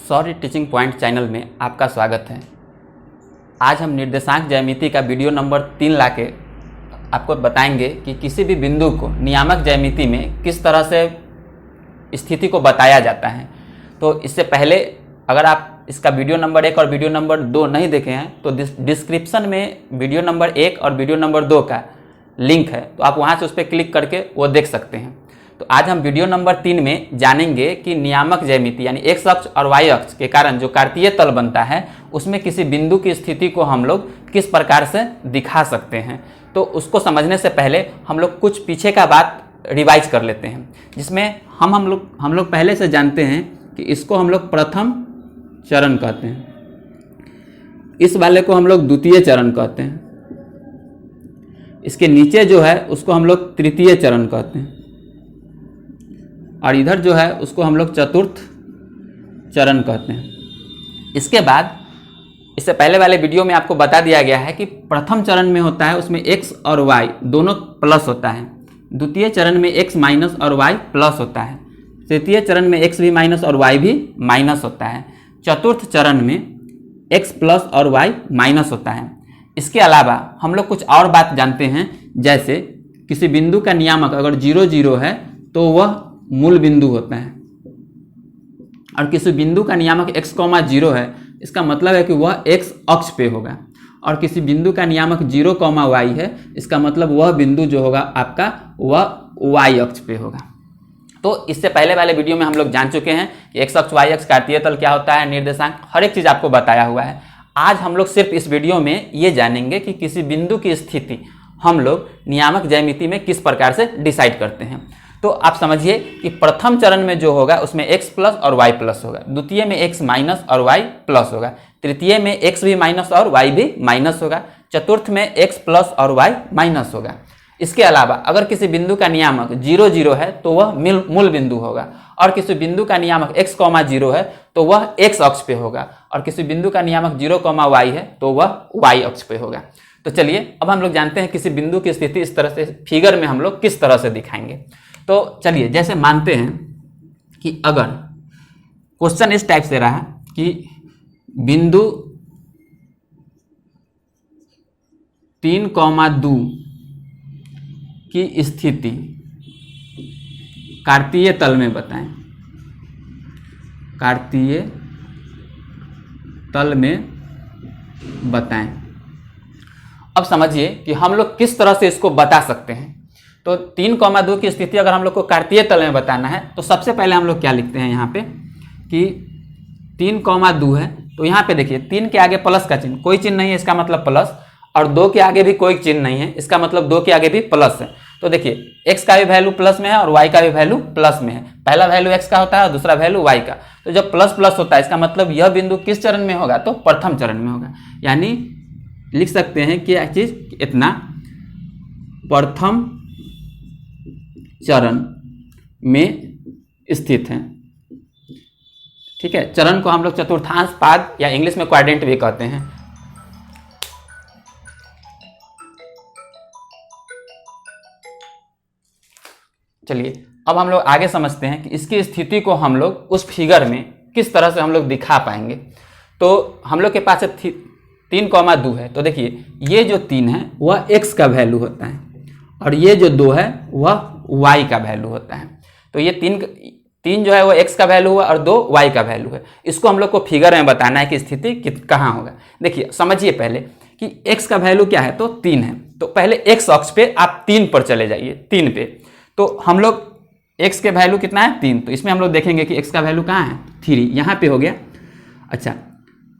Sorry teaching point channel में आपका स्वागत है। आज हम निर्देशांक ज्यामिति का वीडियो नंबर 3 लाके आपको बताएंगे कि किसी भी बिंदु को नियामक ज्यामिति में किस तरह से स्थिति को बताया जाता है। तो इससे पहले अगर आप इसका वीडियो नंबर 1 और वीडियो नंबर 2 नहीं देखे हैं तो डिस्क्रिप्शन में वीडियो नंबर 1 और वीडियो नंबर 2 का लिंक है, तो आप वहाँ से उस पर क्लिक करके वो देख सकते हैं। तो आज हम वीडियो नंबर 3 में जानेंगे कि नियामक ज्यामिति यानी एक्स अक्ष और वाई अक्ष के कारण जो कार्तीय तल बनता है उसमें किसी बिंदु की स्थिति को हम लोग किस प्रकार से दिखा सकते हैं। तो उसको समझने से पहले हम लोग कुछ पीछे का बात रिवाइज कर लेते हैं, जिसमें हम लोग पहले से जानते हैं कि इसको हम लोग प्रथम चरण कहते हैं, इस वाले को हम लोग द्वितीय चरण कहते हैं, इसके नीचे जो है उसको हम लोग तृतीय चरण कहते हैं, और इधर जो है उसको हम लोग चतुर्थ चरण कहते हैं। इसके बाद इससे पहले वाले वीडियो में आपको बता दिया गया है कि प्रथम चरण में होता है उसमें x और y दोनों प्लस होता है, द्वितीय चरण में x माइनस और y प्लस होता है, तृतीय चरण में x भी माइनस और y भी माइनस होता है, चतुर्थ चरण में x प्लस और y माइनस होता है। इसके अलावा हम लोग कुछ और बात जानते हैं, जैसे किसी बिंदु का नियामक अगर 0 0 है तो वह मूल बिंदु होता है, और किसी बिंदु का नियामक x, 0 है, इसका मतलब है कि वह x अक्ष पे होगा, और किसी बिंदु का नियामक 0, y है, इसका मतलब वह बिंदु जो होगा आपका वह y अक्ष पे होगा। तो इससे पहले वाले वीडियो में हम लोग जान चुके हैं कि x अक्ष, y अक्ष, कार्तीय तल क्या होता है, निर्देशांक, हर एक चीज़ आपको बताया हुआ है। आज हम लोग सिर्फ इस वीडियो में ये जानेंगे कि किसी बिंदु की स्थिति हम लोग नियामक ज्यामिति में किस प्रकार से डिसाइड करते हैं। तो आप समझिए कि प्रथम चरण में जो होगा उसमें x प्लस और y प्लस होगा, द्वितीय में x माइनस और y प्लस होगा, तृतीय में x भी माइनस और y भी माइनस होगा, चतुर्थ में x प्लस और y माइनस होगा। इसके अलावा अगर किसी बिंदु का नियामक 0 0 है तो वह मूल बिंदु होगा, और किसी बिंदु का नियामक x, 0 है तो वह x अक्ष पे होगा, और किसी बिंदु का नियामक 0, y है तो वह y अक्ष पे होगा। तो चलिए अब हम लोग जानते हैं किसी बिंदु की स्थिति इस तरह से फिगर में हम लोग किस तरह से दिखाएंगे। तो चलिए जैसे मानते हैं कि अगर क्वेश्चन इस टाइप से रहा कि बिंदु 3, 2 की स्थिति कार्तीय तल में बताएं, कार्तीय तल में बताएं। अब समझिए कि हम लोग किस तरह से इसको बता सकते हैं। तो 3, 2 की स्थिति अगर हम लोग को कार्तीय तल में बताना है तो सबसे पहले हम लोग क्या लिखते हैं यहाँ पे कि 3, 2 है, तो यहाँ पे देखिए 3 के आगे प्लस का चिन्ह, कोई चिन्ह नहीं है, इसका मतलब प्लस, और 2 के आगे भी कोई चिन्ह नहीं है, इसका मतलब 2 के आगे भी प्लस है। तो देखिए x का भी वैल्यू प्लस में है और y का भी वैल्यू प्लस में है, पहला वैल्यू x का होता है और दूसरा वैल्यू y का। तो जब प्लस प्लस होता है इसका मतलब यह बिंदु किस चरण में होगा, तो प्रथम चरण में होगा। यानी लिख सकते हैं कि यह चीज इतना प्रथम चरण में स्थित है। ठीक है, चरण को हम लोग चतुर्थांश पाद या इंग्लिश में क्वाड्रेंट भी कहते हैं। चलिए अब हम लोग आगे समझते हैं कि इसकी स्थिति को हम लोग उस फिगर में किस तरह से हम लोग दिखा पाएंगे। तो हम लोग के पास 3, 2 है, तो देखिए ये जो 3 है वह x का वैल्यू होता है, और ये जो 2 है वह y का वैल्यू होता है। तो ये 3 जो है वो x का वैल्यू हुआ और 2 y का वैल्यू है। इसको हम लोग को फिगर में बताना है कि स्थिति कहाँ होगा। देखिए समझिए पहले कि x का वैल्यू क्या है, तो 3 है, तो पहले x अक्ष पे आप 3 पर चले जाइए, 3 पे। तो हम लोग x के वैल्यू कितना है, 3, तो इसमें हम लोग देखेंगे कि x का वैल्यू कहाँ है, 3, यहाँ पे हो गया। अच्छा,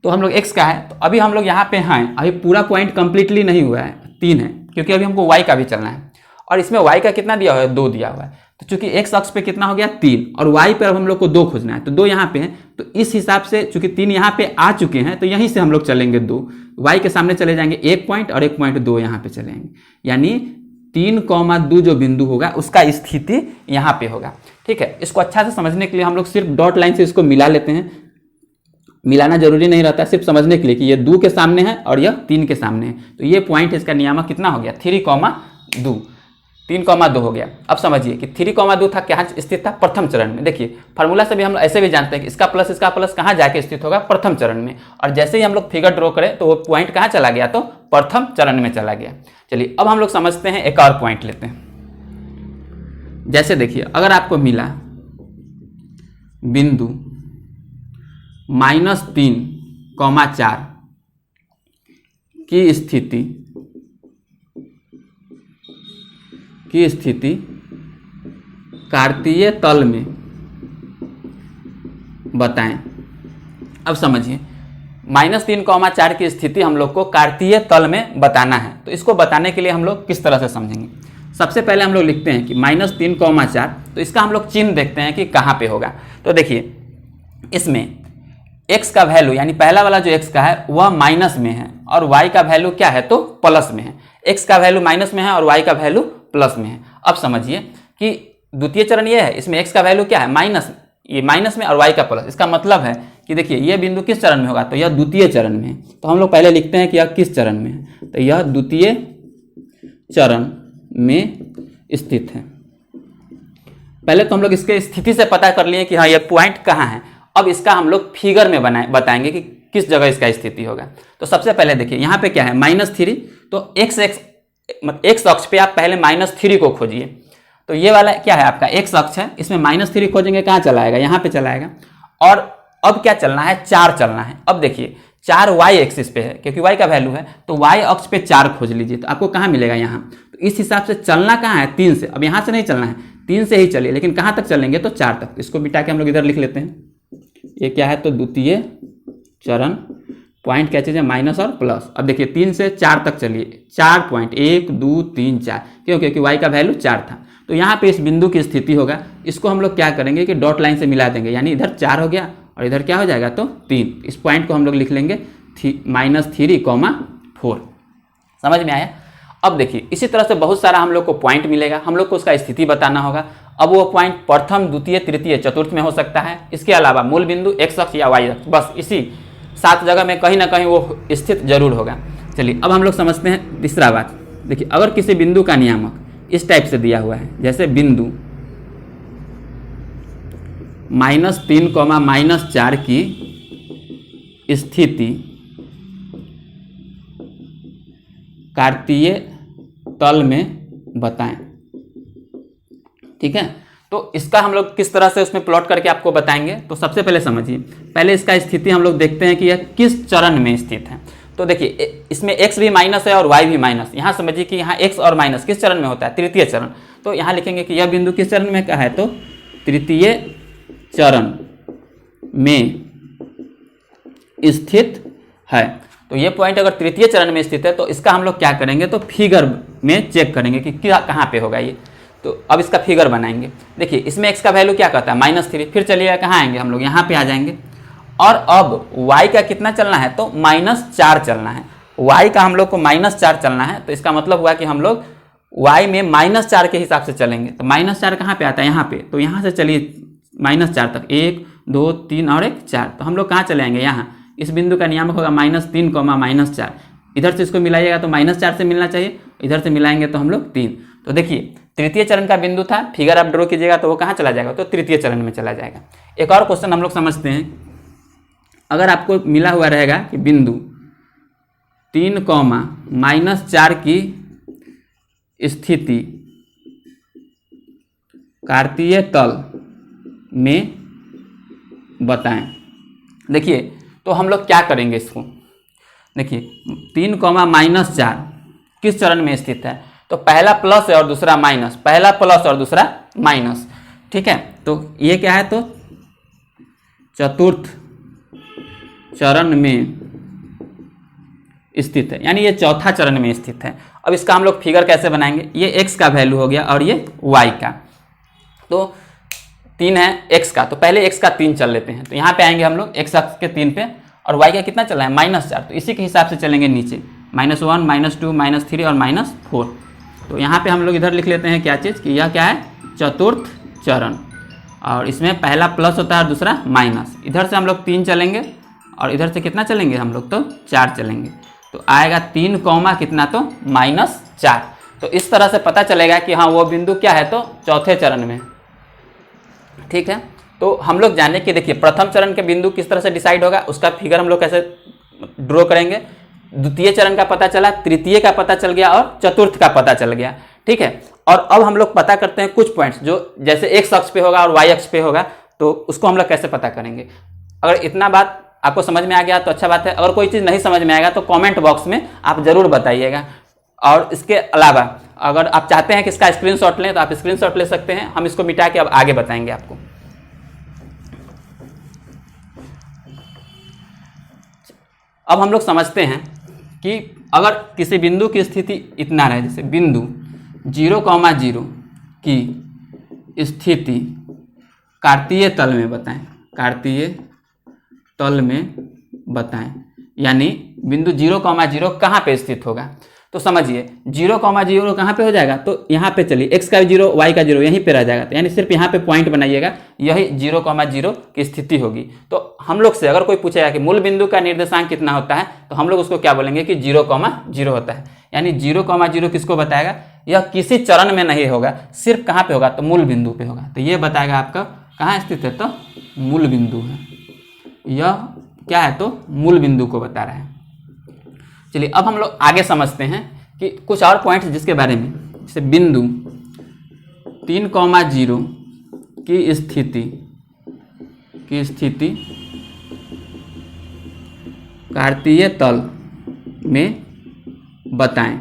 तो हम लोग x का है, तो अभी हम लोग यहाँ पे हैं, अभी पूरा पॉइंट कंप्लीटली नहीं हुआ है, 3 है, क्योंकि अभी हमको y का भी चलना है, और इसमें y का कितना दिया हुआ है, 2 दिया हुआ है। तो चूंकि x अक्ष पे कितना हो गया, 3, और y पे अब हम लोग को 2 खोजना है, तो 2 यहाँ पे है, तो इस हिसाब से चूंकि 3 यहाँ पे आ चुके हैं तो यहीं से हम लोग चलेंगे 2, y के सामने चले जाएंगे 1 पॉइंट और 1 पॉइंट 2 यहाँ पे चलेंगे, यानी 3, 2 जो बिंदु होगा उसका स्थिति यहाँ पे होगा। ठीक है, इसको अच्छा से समझने के लिए हम लोग सिर्फ डॉट लाइन से इसको मिला लेते हैं, मिलाना जरूरी नहीं रहता, सिर्फ समझने के लिए कि ये 2 के सामने है और यह 3 के सामने है। तो ये पॉइंट इसका नियामक कितना हो गया, 3, 2। 3,2 हो गया। अब समझिए कि 3,2 था, क्या स्थित था? प्रथम चरण में। देखिए फार्मूला से भी हम ऐसे भी जानते हैं कि इसका प्लस कहाँ जाके स्थित होगा? प्रथम चरण में। और जैसे ही हम लोग फिगर ड्रॉ करें तो वो पॉइंट कहाँ चला गया? तो प्रथम चरण में चला गया। चलिए अब हम लोग समझते हैं, एक और पॉइंट लेते हैं। जैसे देखिए अगर आपको मिला बिंदु -3,4 की स्थिति कार्तीय तल में बताएं। अब समझिए -3,4 की स्थिति हम लोग को कार्तीय तल में बताना है, तो इसको बताने के लिए हम लोग किस तरह से समझेंगे? सबसे पहले हम लोग लिखते हैं कि -3,4, तो इसका हम लोग चिन्ह देखते हैं कि कहाँ पे होगा। तो देखिए इसमें x का वैल्यू यानी पहला वाला जो x का है वह माइनस में है और y का वैल्यू क्या है? तो प्लस में है। x का वैल्यू माइनस में है और y का वैल्यू प्लस में है। अब समझिए कि द्वितीय चरण ये है, इसमें x का वैल्यू क्या है? माइनस, ये माइनस में और y का प्लस। इसका मतलब है कि देखिए यह बिंदु किस चरण में होगा? तो यह द्वितीय चरण में है। तो हम लोग पहले लिखते हैं कि यह किस चरण में है? तो यह द्वितीय चरण में स्थित है। पहले तो हम लोग इसके स्थिति से पता कर लिए कि हाँ यह पॉइंट कहाँ है। अब इसका हम लोग फिगर में बताएंगे कि किस जगह इसका स्थिति होगा। तो सबसे पहले देखिए यहाँ पे क्या है? -3, तो x अक्ष पे आप पहले -3 को खोजिए। तो ये वाला क्या है? आपका x अक्ष है, इसमें -3 खोजेंगे, कहाँ चला आएगा? यहाँ पे चला आएगा। और अब क्या चलना है? 4 चलना है। अब देखिए 4 y एक्सिस पे है क्योंकि y का वैल्यू है, तो y अक्ष पे 4 खोज लीजिए। तो आपको कहाँ मिलेगा? यहाँ। तो इस हिसाब से चलना कहाँ है? 3 से। अब यहाँ से नहीं चलना है, 3 से ही चलिए, लेकिन कहाँ तक चलेंगे? तो 4 तक। इसको बिठा के हम लोग इधर लिख लेते हैं। ये क्या है? तो द्वितीय चरण, पॉइंट क्या चीज़ है? माइनस और प्लस। अब देखिए 3 से 4 तक चलिए, 4 पॉइंट, 1 2 3 4, क्यों? क्योंकि y का वैल्यू 4 था। तो यहाँ पे इस बिंदु की स्थिति होगा, इसको हम लोग क्या करेंगे कि डॉट लाइन से मिला देंगे, यानी इधर 4 हो गया और इधर क्या हो जाएगा? तो 3। इस पॉइंट को हम लोग लिख लेंगे -3,4। समझ में आया? अब देखिए इसी तरह से बहुत सारा हम लोग को पॉइंट मिलेगा, हम लोग को उसका स्थिति बताना होगा। अब वो पॉइंट प्रथम, द्वितीय, तृतीय, चतुर्थ में हो सकता है। इसके अलावा मूल बिंदु x अक्ष या y अक्ष, बस इसी 7 जगह में कहीं ना कहीं वो स्थित जरूर होगा। चलिए अब हम लोग समझते हैं तीसरा बात। देखिए अगर किसी बिंदु का नियामक इस टाइप से दिया हुआ है, जैसे बिंदु -3,4 की स्थिति कार्तीय तल में बताएं। ठीक है, तो इसका हम लोग किस तरह से उसमें प्लॉट करके आपको बताएंगे। तो सबसे पहले समझिए, पहले इसका स्थिति हम लोग देखते हैं कि यह किस चरण में स्थित है। तो देखिए इसमें x भी माइनस है और y भी माइनस। यहाँ समझिए कि यहाँ x और माइनस किस चरण में होता है? तृतीय चरण। तो यहाँ लिखेंगे कि यह बिंदु किस चरण में का है? तो तृतीय चरण में स्थित है। तो ये पॉइंट अगर तृतीय चरण में स्थित है तो इसका हम लोग क्या करेंगे? तो फिगर में चेक करेंगे कि क्या कहाँ पे होगा ये। तो अब इसका फिगर बनाएंगे। देखिए इसमें x का वैल्यू क्या कहता है? -3। फिर चलिए कहाँ आएंगे हम लोग? यहाँ पे आ जाएंगे। और अब y का कितना चलना है? तो -4 चलना है। y का हम लोग को -4 चलना है। तो इसका मतलब हुआ कि हम लोग y में -4 के हिसाब से चलेंगे। तो -4 कहाँ पे आता है? यहाँ पे। तो यहाँ से चलिए -4 तक, 1 2 3 और 1 4। तो हम लोग कहाँ चले आएंगे? यहाँ। इस बिंदु का नियामक होगा -3, -4। इधर से इसको मिलाइएगा तो -4 से मिलना चाहिए, इधर से मिलाएंगे तो हम लोग 3। तो देखिए तृतीय चरण का बिंदु था, फिगर आप ड्रॉ कीजिएगा तो वो कहाँ चला जाएगा? तो तृतीय चरण में चला जाएगा। एक और क्वेश्चन हम लोग समझते हैं। अगर आपको मिला हुआ रहेगा कि बिंदु 3, -4 की स्थिति कार्तीय तल में बताएं। देखिए तो हम लोग क्या करेंगे इसको? देखिए 3, -4 किस चरण में स्थित है? तो पहला प्लस है और दूसरा माइनस, पहला प्लस और दूसरा माइनस। ठीक है, तो ये क्या है? तो चतुर्थ चरण में स्थित है, यानी ये चौथा चरण में स्थित है। अब इसका हम लोग फिगर कैसे बनाएंगे? ये x का वैल्यू हो गया और ये y का। तो 3 है x का, तो पहले x का 3 चल लेते हैं। तो यहाँ पे आएंगे हम लोग x अक्ष के 3 पे, और y का कितना चला है? -4। तो इसी के हिसाब से चलेंगे नीचे, -1 -2 -3 और -4। तो यहाँ पे हम लोग इधर लिख लेते हैं क्या चीज़ कि यह क्या है? चतुर्थ चरण। और इसमें पहला प्लस होता है और दूसरा माइनस। इधर से हम लोग 3 चलेंगे और इधर से कितना चलेंगे हम लोग? तो 4 चलेंगे। तो आएगा 3, कितना? तो -4। तो इस तरह से पता चलेगा कि हाँ वो बिंदु क्या है, तो चौथे चरण में। ठीक है, तो हम लोग जाने कि देखिए प्रथम चरण के बिंदु किस तरह से डिसाइड होगा, उसका फिगर हम लोग कैसे ड्रॉ करेंगे। द्वितीय चरण का पता चला, तृतीय का पता चल गया और चतुर्थ का पता चल गया। ठीक है, और अब हम लोग पता करते हैं कुछ पॉइंट्स जो जैसे एक्स अक्ष पे होगा और वाई अक्ष पे होगा, तो उसको हम लोग कैसे पता करेंगे। अगर इतना बात आपको समझ में आ गया तो अच्छा बात है, अगर कोई चीज़ नहीं समझ में आएगा तो कमेंट बॉक्स में आप ज़रूर बताइएगा। और इसके अलावा अगर आप चाहते हैं कि इसका स्क्रीनशॉट लें तो आप स्क्रीनशॉट ले सकते हैं, हम इसको मिटा के अब आगे बताएंगे आपको। अब हम लोग समझते हैं कि अगर किसी बिंदु की स्थिति इतना रहे, जैसे बिंदु 0,0 की स्थिति कार्तीय तल में बताएं, कार्तीय तल में बताएं, यानी बिंदु 0,0 कहाँ पे स्थित होगा। तो समझिए 0,0 कहाँ पे हो जाएगा, तो यहाँ पे चलिए x का 0 y का 0 यहीं पे रह जाएगा, तो यानी सिर्फ यहाँ पे पॉइंट बनाइएगा, यही 0,0 की स्थिति होगी। तो हम लोग से अगर कोई पूछेगा कि मूल बिंदु का निर्देशांक कितना होता है, तो हम लोग उसको क्या बोलेंगे कि 0,0 होता है। यानी 0,0 किसको बताएगा, यह किसी चरण में नहीं होगा, सिर्फ कहाँ पे होगा, तो मूल बिंदु पे होगा। तो ये बताएगा आपका कहाँ स्थित है, तो मूल बिंदु है, यह क्या है, तो मूल बिंदु को बता रहा है। चलिए अब हम लोग आगे समझते हैं कि कुछ और पॉइंट्स जिसके बारे में, जैसे बिंदु 3,0 की स्थिति कार्तीय तल में बताएं।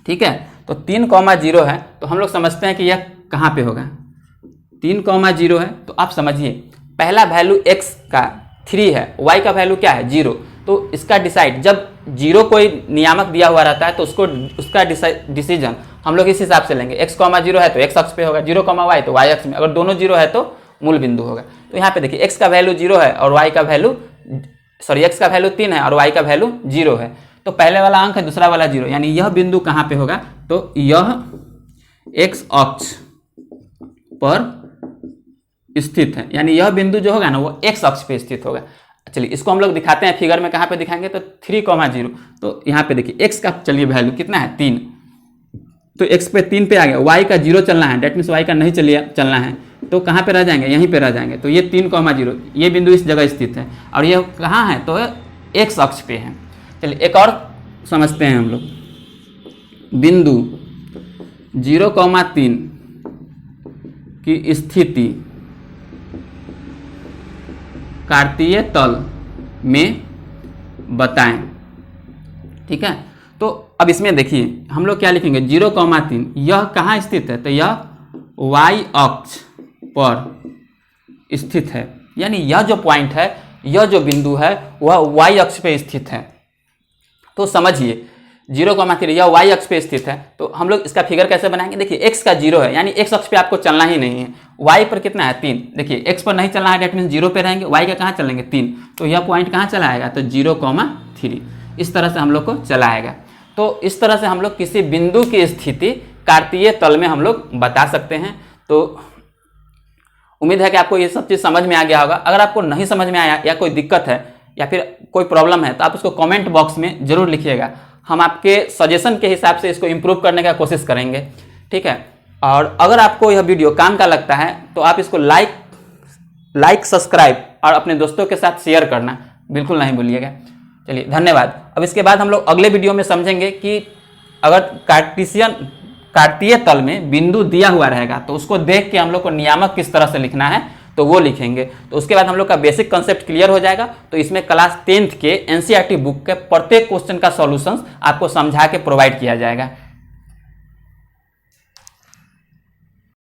ठीक है, तो 3,0 है, तो हम लोग समझते हैं कि यह कहाँ पे होगा। 3,0 है तो आप समझिए पहला वैल्यू x का 3 है, y का वैल्यू क्या है 0, तो इसका डिसाइड जब 0 कोई नियामक दिया हुआ रहता है तो उसका डिसीजन हम लोग इस हिसाब से लेंगे। x,0 है तो x अक्ष पे होगा, 0,y तो y अक्ष में, अगर दोनों 0 है तो मूल बिंदु होगा। तो यहाँ पे देखिए x का वैल्यू 0 है और x का वैल्यू 3 है और y का वैल्यू 0 है, तो पहले वाला अंक है, दूसरा वाला 0, यानी यह बिंदु कहाँ पे होगा, तो यह x अक्ष पर स्थित है, यानी यह बिंदु जो होगा ना वो x अक्ष पे स्थित होगा। चलिए इसको हम लोग दिखाते हैं फिगर में, कहाँ पे दिखाएंगे, तो 3,0, तो यहाँ पे देखिए x का चलिए वैल्यू कितना है 3, तो x पे 3 पे आ गया, y का 0 चलना है, डेट मीन्स y का नहीं चलना है, तो कहाँ पे रह जाएंगे, यहीं पे रह जाएंगे। तो ये 3,0 ये बिंदु इस जगह स्थित है और ये कहाँ है, तो x अक्ष पे है। चलिए एक और समझते हैं हम लोग, बिंदु 0,3 की स्थिति कार्तीय तल में बताएं। ठीक है, तो अब इसमें देखिए हम लोग क्या लिखेंगे, 0,3 यह कहाँ स्थित है, तो यह y अक्ष पर स्थित है, यानी यह जो पॉइंट है, यह जो बिंदु है वह y अक्ष पे स्थित है। तो समझिए 0,3 यह y अक्ष पे स्थित है, तो हम लोग इसका फिगर कैसे बनाएंगे, देखिए x का 0 है, यानी x अक्ष पे आपको चलना ही नहीं है, y पर कितना है 3, देखिए x पर नहीं चलना है, डेट मीन्स 0 पे रहेंगे, y का कहाँ चलेंगे 3, तो यह पॉइंट कहाँ चला आएगा, तो 0,3, इस तरह से हम लोग को चलाएगा। तो इस तरह से हम लोग किसी बिंदु की स्थिति कार्तीय तल में हम लोग बता सकते हैं। तो उम्मीद है कि आपको ये सब चीज़ समझ में आ गया होगा। अगर आपको नहीं समझ में आया या कोई दिक्कत है या फिर कोई प्रॉब्लम है तो आप उसको कमेंट बॉक्स में ज़रूर लिखिएगा, हम आपके सजेशन के हिसाब से इसको इम्प्रूव करने का कोशिश करेंगे। ठीक है, और अगर आपको यह वीडियो काम का लगता है तो आप इसको लाइक सब्सक्राइब और अपने दोस्तों के साथ शेयर करना बिल्कुल नहीं भूलिएगा। चलिए धन्यवाद। अब इसके बाद हम लोग अगले वीडियो में समझेंगे कि अगर कार्तीय तल में बिंदु दिया हुआ रहेगा तो उसको देख के हम लोग को नियामक किस तरह से लिखना है तो वो लिखेंगे। तो उसके बाद हम लोग का बेसिक कंसेप्ट क्लियर हो जाएगा। तो इसमें क्लास 10th के एनसीईआरटी बुक के प्रत्येक क्वेश्चन का सॉल्यूशंस आपको समझा के प्रोवाइड किया जाएगा।